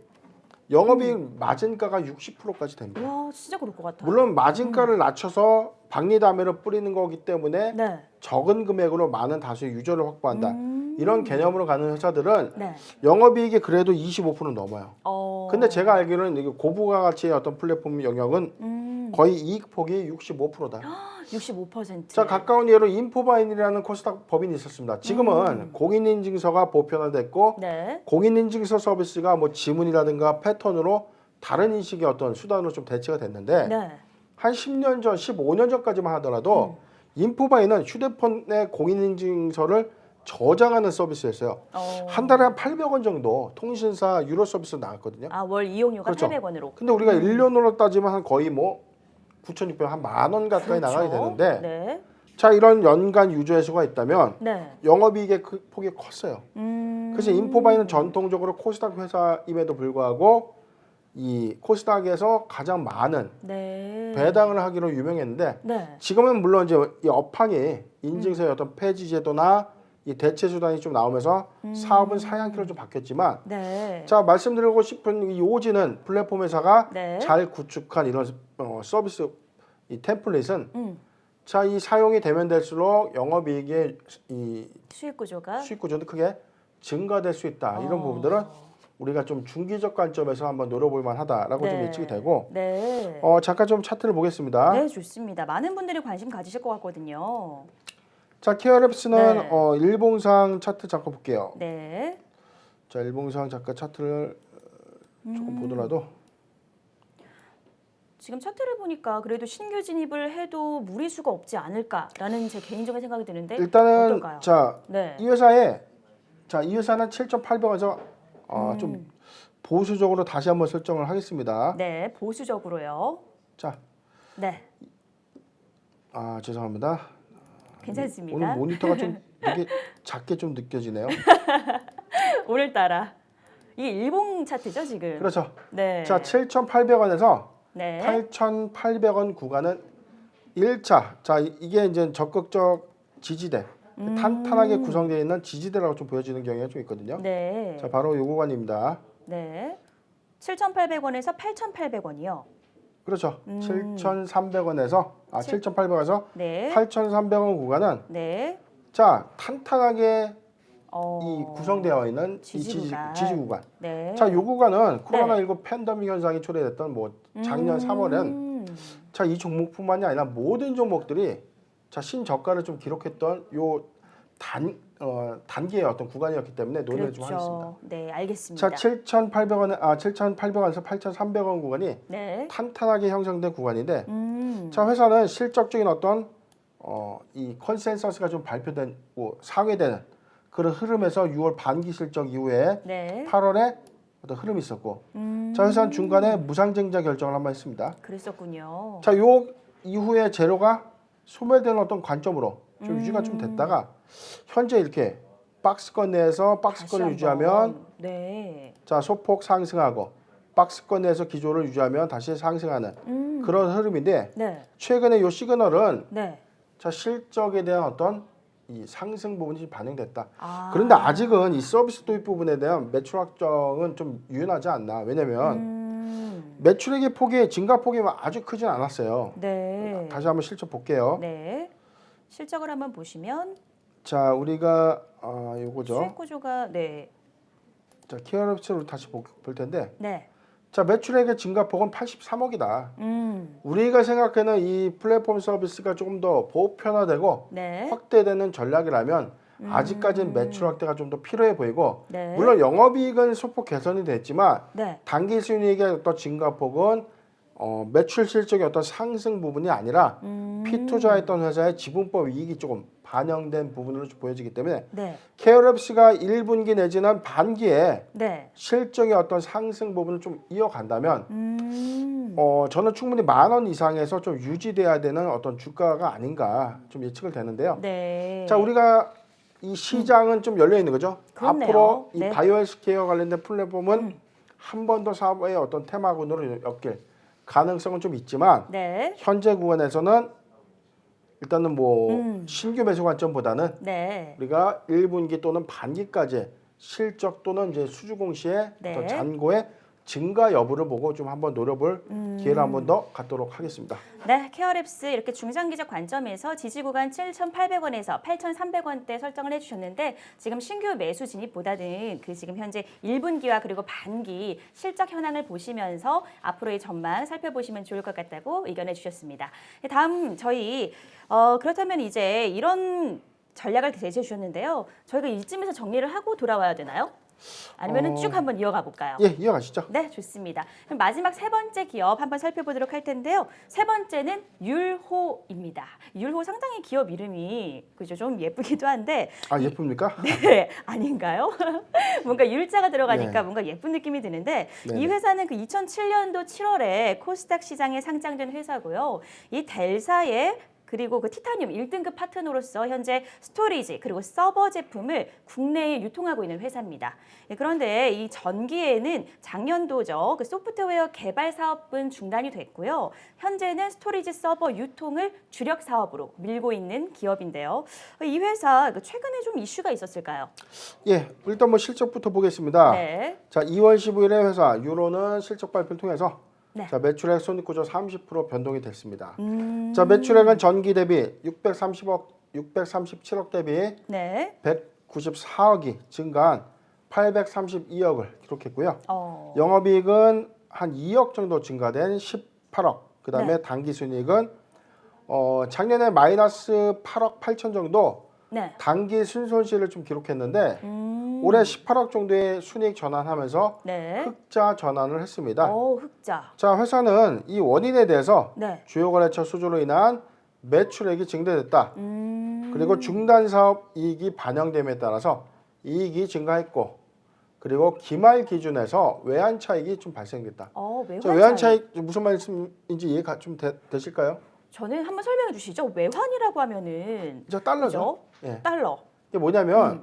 영업이익 마진가가 60%까지 됩니다. 와, 진짜 그럴 것 같아요. 물론 마진가를 낮춰서 박리담회를 뿌리는 거기 때문에 네. 적은 금액으로 많은 다수의 유저를 확보한다. 이런 개념으로 가는 회사들은 네. 영업이익이 그래도 25% 넘어요. 어. 근데 제가 알기로는 이게 고부가 가치의 어떤 플랫폼 영역은 거의 이익 폭이 65%다. 65%. 자, 가까운 예로 인포바인이라는 코스닥 법인이 있었습니다. 지금은 공인인증서가 보편화됐고 네. 공인인증서 서비스가 뭐 지문이라든가 패턴으로 다른 인식의 어떤 수단으로 좀 대체가 됐는데 네. 한 10년 전, 15년 전까지만 하더라도 인포바인은 휴대폰의 공인인증서를 저장하는 서비스였어요. 한 달에 한 800원 정도 통신사 유료 서비스 나왔거든요. 아, 월 이용료가 그렇죠. 800원으로. 근데 우리가 1년으로 따지면 한 거의 뭐 9,600원, 한 10,000원 가까이 나가게 되는데 네. 자, 이런 연간 유저의 수가 있다면 네. 영업이익의 그 폭이 컸어요. 그래서 인포바이는 전통적으로 코스닥 회사임에도 불구하고 이 코스닥에서 가장 많은 네. 배당을 하기로 유명했는데 네. 지금은 물론 이제 이 업황이 인증서의 어떤 폐지 제도나 이 대체 수단이 좀 나오면서 사업은 사양키로 좀 바뀌었지만 네. 자, 말씀드리고 싶은 이 요지는 플랫폼 회사가 네. 잘 구축한 이런 서비스 이 템플릿은 음. 자, 이 사용이 되면 될수록 영업이익의 이 수익 구조가 수익 구조도 크게 증가될 수 있다. 이런 부분들은 우리가 좀 중기적 관점에서 한번 노려볼 만하다라고 좀 예측이 되고 네. 잠깐 좀 차트를 보겠습니다. 네, 좋습니다. 많은 분들이 관심 가지실 것 같거든요. 자, 키어랩스는 네. 일봉상 차트 잠깐 볼게요. 네. 자, 일봉상 잠깐 차트를 조금 보더라도 지금 차트를 보니까 그래도 신규 진입을 해도 무리수가 없지 않을까라는 제 개인적인 생각이 드는데 일단은 어떨까요? 자, 네. 이 회사는 7,800원에서 좀 보수적으로 다시 한번 설정을 하겠습니다. 네, 보수적으로요. 자, 네, 죄송합니다. 괜찮습니다. 오늘 모니터가 좀 되게 작게 좀 느껴지네요. 오늘따라 이게 일봉 차트죠 지금? 그렇죠. 네. 자, 7,800원에서 네. 8,800원 구간은 1차. 자, 이게 이제 적극적 지지대. 탄탄하게 구성되어 있는 지지대라고 좀 보여지는 경향이 좀 있거든요. 네. 자, 바로 요 구간입니다. 네. 7,800원에서 8,800원이요. 그렇죠. 7,300원에서 7,800원에서 네. 8,300원 구간은 네. 자, 탄탄하게 어, 이 구성되어 있는 지지 구간. 지지 구간. 네. 자, 요 구간은 코로나19 팬데믹 현상이 초래됐던 뭐 작년 3월엔 자, 이 종목뿐만이 아니라 모든 종목들이 자, 신저가를 좀 기록했던 요 단기의 어떤 구간이었기 때문에 논의를 좀 하겠습니다. 네, 알겠습니다. 자, 7,800원에서 8,300원 구간이 네. 탄탄하게 형성된 구간인데 자, 회사는 실적적인 어떤 이 컨센서스가 좀 발표되고 상회되는 그런 흐름에서 6월 반기 실적 이후에 네. 8월에 어떤 흐름이 있었고 자, 회사는 중간에 무상증자 결정을 한번 했습니다. 그랬었군요. 자, 요 이후에 재료가 소멸되는 어떤 관점으로 좀 유지가 좀 됐다가 현재 이렇게 박스권 내에서 박스권을 다시 유지하면 한번. 네. 자, 소폭 상승하고 박스권 내에서 기조를 유지하면 다시 상승하는 그런 흐름인데 네. 최근에 요 시그널은 네. 자, 실적에 대한 어떤 이 상승 부분이 좀 반영됐다. 아. 그런데 아직은 이 서비스 도입 부분에 대한 매출 확정은 좀 유연하지 않나. 왜냐면 매출액의 폭이 증가 폭이 아주 크진 않았어요. 네. 다시 한번 실적 볼게요. 네. 실적을 한번 보시면 자, 우리가 요거죠. 수익 구조가 네. 자, 키어랩스를 다시 볼 텐데 네. 자, 매출액의 증가폭은 83억이다. 우리가 생각하는 이 플랫폼 서비스가 조금 더 보편화되고 네. 확대되는 전략이라면 아직까지는 매출 확대가 좀 더 필요해 보이고 네. 물론 영업이익은 소폭 개선이 됐지만 네. 단기 순이익의 어떤 증가폭은 매출 실적의 어떤 상승 부분이 아니라 피투자했던 회사의 지분법 이익이 조금 반영된 부분으로 보여지기 때문에 네. 케어랩스가 1분기 내지는 반기에 네. 실적의 어떤 상승 부분을 좀 이어간다면 저는 충분히 10,000원 이상에서 좀 유지돼야 되는 어떤 주가가 아닌가 좀 예측을 되는데요. 네. 자, 우리가 이 시장은 좀 열려 있는 거죠. 그렇네요. 앞으로 이 네. 바이오헬스케어 관련된 플랫폼은 한 번 더 사업의 어떤 테마군으로 엮일 가능성은 좀 있지만 네. 현재 구간에서는 일단은 뭐 신규 매수 관점보다는 네. 우리가 1분기 또는 반기까지 실적 또는 이제 수주 공시의 네. 어떤 잔고의 증가 여부를 보고 좀 한번 노려볼 기회를 한번 더 갖도록 하겠습니다. 네, 케어랩스 이렇게 중장기적 관점에서 지지 구간 7,800원에서 8,300원대 설정을 해주셨는데 지금 신규 매수 진입보다는 그 지금 현재 1분기와 그리고 반기 실적 현황을 보시면서 앞으로의 전망 살펴보시면 좋을 것 같다고 의견해 주셨습니다. 다음 저희 그렇다면 이제 이런 전략을 제시해 주셨는데요. 저희가 이쯤에서 정리를 하고 돌아와야 되나요? 아니면 쭉 한번 이어가 볼까요? 예, 이어가시죠. 네, 좋습니다. 그럼 마지막 세 번째 기업 한번 살펴보도록 할 텐데요. 세 번째는 율호입니다. 율호 상당히 기업 이름이 그죠? 좀 예쁘기도 한데 아, 예쁩니까? 네, 아닌가요? 뭔가 율자가 들어가니까 네. 뭔가 예쁜 느낌이 드는데 네네. 이 회사는 그 2007년도 7월에 코스닥 시장에 상장된 회사고요. 이 델사의 그리고 그 티타늄 1등급 파트너로서 현재 스토리지 그리고 서버 제품을 국내에 유통하고 있는 회사입니다. 그런데 이 전기에는 작년도죠. 그 소프트웨어 개발 사업은 중단이 됐고요. 현재는 스토리지 서버 유통을 주력 사업으로 밀고 있는 기업인데요. 이 회사 최근에 좀 이슈가 있었을까요? 예, 일단 뭐 실적부터 보겠습니다. 네. 자, 2월 15일에 회사 유로는 실적 발표를 통해서 네. 자, 매출액 손익구조 30% 변동이 됐습니다. 자, 매출액은 전기 대비 637억 대비 네. 194억이 증가한 832억을 기록했고요. 어. 영업이익은 한 2억 정도 증가된 18억. 그다음에 네. 당기순이익은 작년에 마이너스 8억 8천 정도 네. 당기 순손실을 좀 기록했는데 올해 18억 정도의 순이익 전환하면서 네. 흑자 전환을 했습니다. 흑자. 자, 회사는 이 원인에 대해서 네. 주요 거래처 수주로 인한 매출액이 증대됐다. 그리고 중단 사업 이익이 반영됨에 따라서 이익이 증가했고, 그리고 기말 기준에서 외환 차익이 좀 발생됐다. 자, 외환 차익 무슨 말씀인지 이해가 좀 되실까요? 저는 한번 설명해 주시죠. 외환이라고 하면은 저 달러죠. 그죠? 예. 달러. 이게 뭐냐면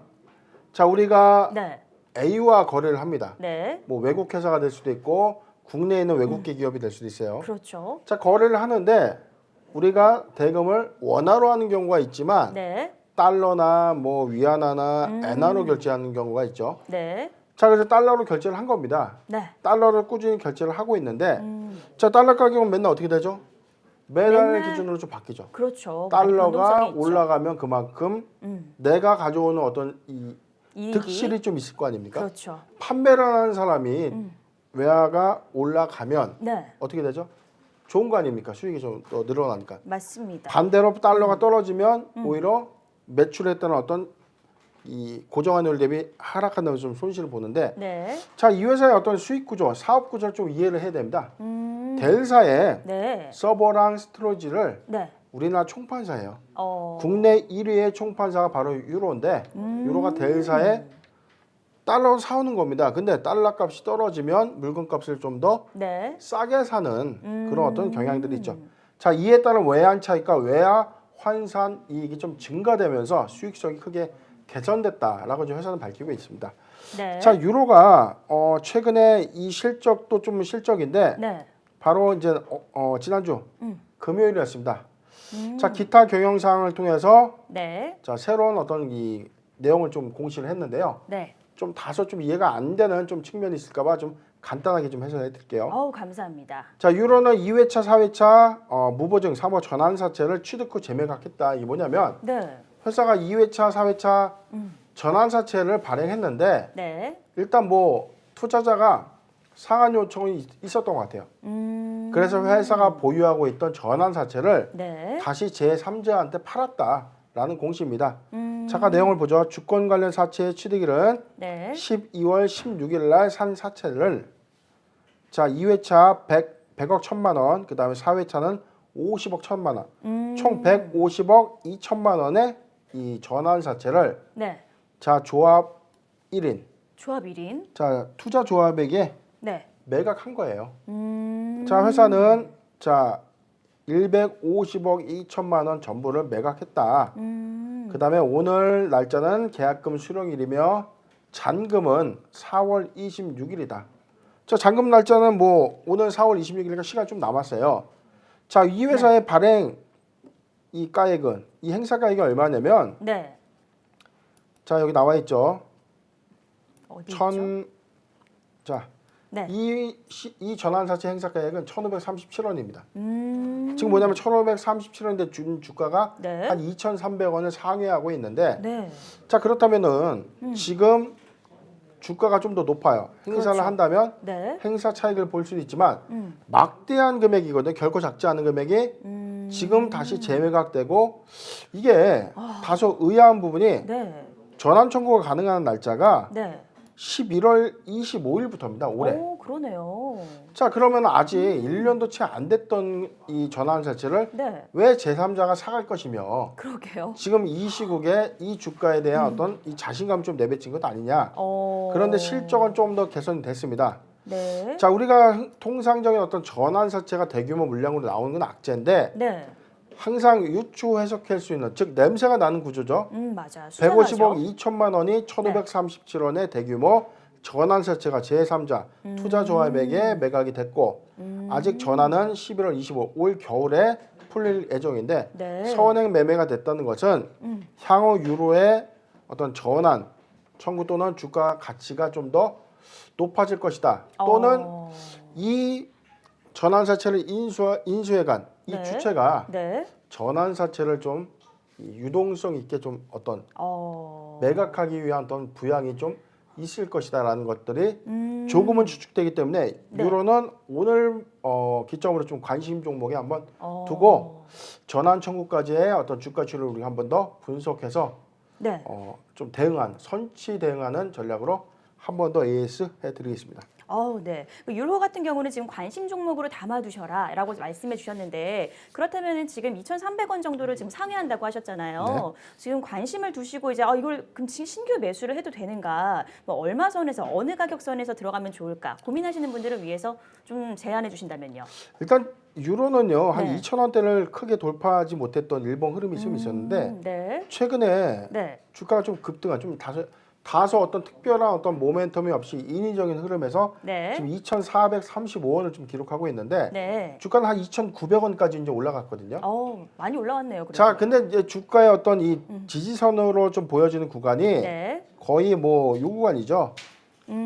자, 우리가 네. A와 거래를 합니다. 네. 뭐 외국 회사가 될 수도 있고 국내에 있는 외국계 기업이 될 수도 있어요. 그렇죠. 자, 거래를 하는데 우리가 대금을 원화로 하는 경우가 있지만 네. 달러나 뭐 위안화나 엔화로 결제하는 경우가 있죠. 네. 자, 그래서 달러로 결제를 한 겁니다. 네. 달러를 꾸준히 결제를 하고 있는데 자, 달러 가격은 맨날 어떻게 되죠? 매달 맨날 기준으로 좀 바뀌죠. 그렇죠. 많이 달러가 변동성이 있죠. 올라가면 그만큼 내가 가져오는 어떤 이 이익이? 득실이 좀 있을 거 아닙니까? 그렇죠. 판매를 하는 사람이 외화가 올라가면 네. 어떻게 되죠? 좋은 거 아닙니까? 수익이 좀 더 늘어나니까. 맞습니다. 반대로 달러가 떨어지면 오히려 매출했던 어떤 이 고정환율 대비 하락한다면 좀 손실을 보는데 네. 자, 이 회사의 어떤 수익 구조, 사업 구조를 좀 이해를 해야 됩니다. 델사의 네. 서버랑 스토리지를 네. 우리나라 총판사예요. 국내 1위의 총판사가 바로 유로인데 유로가 델사에 달러로 사오는 겁니다. 근데 달러 값이 떨어지면 물건 값을 좀 더 네. 싸게 사는 그런 어떤 경향들이 있죠. 자, 이에 따른 외환 차익과 외화 환산 이익이 좀 증가되면서 수익성이 크게 개선됐다라고 지금 회사는 밝히고 있습니다. 네. 자, 유로가 최근에 이 실적도 좀 실적인데 네. 바로 이제 지난주 금요일이었습니다. 자, 기타 경영 사항을 통해서 네. 자, 새로운 어떤 이 내용을 좀 공시를 했는데요. 네. 좀 다소 좀 이해가 안 되는 좀 측면이 있을까봐 좀 간단하게 좀 해설해 드릴게요. 감사합니다. 자, 유로는 2회차, 4회차 무보증 사모 전환 사채를 취득 후 재매각했다. 이게 뭐냐면 네. 회사가 2회차, 4회차 전환 사채를 발행했는데 네. 일단 뭐 투자자가 상환 요청이 있었던 것 같아요. 그래서 회사가 보유하고 있던 전환 사채를 네. 다시 제3자한테 팔았다라는 공시입니다. 잠깐 내용을 보죠. 주권 관련 사채의 취득일은 네. 12월 16일 날 산 사채를 자, 2회차 100억 1천만 원, 그다음에 4회차는 50억 1천만 원. 총 150억 2천만 원의 이 전환사채를 네. 자, 조합 1인. 조합 1인. 자, 투자 조합에게 네. 매각한 거예요. 자, 회사는 자, 150억 2천만 원 전부를 매각했다. 그다음에 오늘 날짜는 계약금 수령일이며 잔금은 4월 26일이다. 자, 잔금 날짜는 뭐 오늘 4월 26일이니까 시간 좀 남았어요. 자, 이 회사의 발행 이 가액은 이 행사 가액이 얼마냐면 네. 자, 여기 나와 있죠. 어디 있죠? 자, 네. 이 전환사채 행사 가액은 1,537원입니다. 지금 음. 뭐냐면 1,537원인데 준 주가가 네. 한 2,300원을 상회하고 있는데 네. 자, 그렇다면은 지금 주가가 좀 더 높아요. 행사를 그렇죠. 한다면 네. 행사 차익을 볼 수도 있지만 막대한 금액이거든. 결코 작지 않은 금액이 지금 다시 재매각되고 이게 다소 의아한 부분이 네. 전환 청구가 가능한 날짜가 네. 11월 25일부터입니다. 올해. 오, 그러네요. 자, 그러면 아직 1년도 채 안 됐던 이 전환사채를 네. 왜 제3자가 사갈 것이며 그러게요. 지금 이 시국에 이 주가에 대한 어떤 이 자신감 좀 내비친 것 아니냐. 그런데 실적은 좀 더 개선이 됐습니다. 네. 자, 우리가 통상적인 어떤 전환사채가 대규모 물량으로 나오는 건 악재인데 네. 항상 유추 해석할 수 있는, 즉 냄새가 나는 구조죠. 맞아. 150억 2천만 원이 1,537원의 대규모 전환사채가 제3자 투자조합에게 매각이 됐고 아직 전환은 11월 25일 올 겨울에 풀릴 예정인데 네. 서은행 매매가 됐다는 것은 향후 유로의 어떤 전환 청구 또는 주가 가치가 좀 더 높아질 것이다. 또는 이 전환사채를 인수해간 이 네. 주체가 네. 전환사채를 좀 유동성 있게 좀 어떤 매각하기 위한 어떤 부양이 좀 있을 것이다라는 것들이 조금은 추측되기 때문에 네. 유로는 오늘 기점으로 좀 관심 종목에 한번 두고 전환 청구까지의 어떤 주가 추이를 우리가 한번 더 분석해서 네. 좀 선취 대응하는 전략으로 한 번 더 AS 해드리겠습니다. 네. 유로 같은 경우는 지금 관심 종목으로 담아두셔라라고 말씀해 주셨는데 그렇다면은 지금 2,300원 정도를 지금 상회한다고 하셨잖아요. 네. 지금 관심을 두시고 이제 이걸 그럼 신규 매수를 해도 되는가? 뭐 얼마 선에서 어느 가격 선에서 들어가면 좋을까? 고민하시는 분들을 위해서 좀 제안해 주신다면요. 일단 유로는요 한 네. 2,000원대를 크게 돌파하지 못했던 일본 흐름이 좀 있었는데 네. 최근에 네. 주가가 좀 급등한 좀 다소 어떤 특별한 어떤 모멘텀이 없이 인위적인 흐름에서 네. 지금 2,435원을 좀 기록하고 있는데 네. 주가는 한 2,900원까지 이제 올라갔거든요. 많이 올라왔네요. 그래도. 자, 근데 이제 주가의 어떤 이 지지선으로 좀 보여지는 구간이 네. 거의 뭐 요 구간이죠.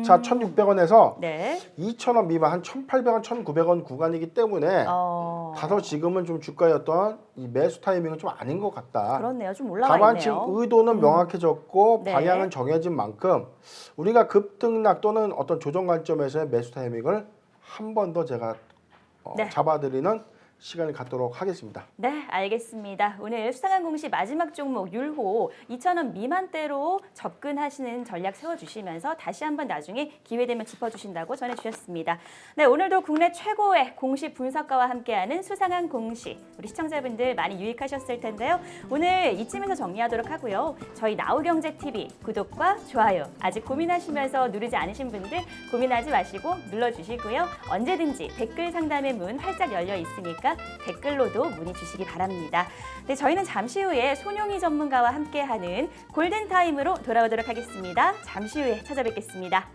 자, 1,600원에서 네. 2,000원 미만 한 1,800원, 1,900원 구간이기 때문에 다소 지금은 좀 주가의 어떤 이 매수 타이밍은 좀 아닌 것 같다. 그렇네요. 좀 올라가 다만 있네요. 지금 의도는 명확해졌고 네. 방향은 정해진 만큼 우리가 급등락 또는 어떤 조정 관점에서의 매수 타이밍을 한 번 더 제가 네. 잡아드리는 시간을 갖도록 하겠습니다. 네, 알겠습니다. 오늘 수상한 공시 마지막 종목 율호 2,000원 미만대로 접근하시는 전략 세워주시면서 다시 한번 나중에 기회되면 짚어주신다고 전해주셨습니다. 네, 오늘도 국내 최고의 공시 분석가와 함께하는 수상한 공시 우리 시청자분들 많이 유익하셨을 텐데요. 오늘 이쯤에서 정리하도록 하고요. 저희 나우경제TV 구독과 좋아요 아직 고민하시면서 누르지 않으신 분들 고민하지 마시고 눌러주시고요. 언제든지 댓글 상담의 문 활짝 열려 있으니까 댓글로도 문의 주시기 바랍니다. 네, 저희는 잠시 후에 손용희 전문가와 함께하는 골든타임으로 돌아오도록 하겠습니다. 잠시 후에 찾아뵙겠습니다.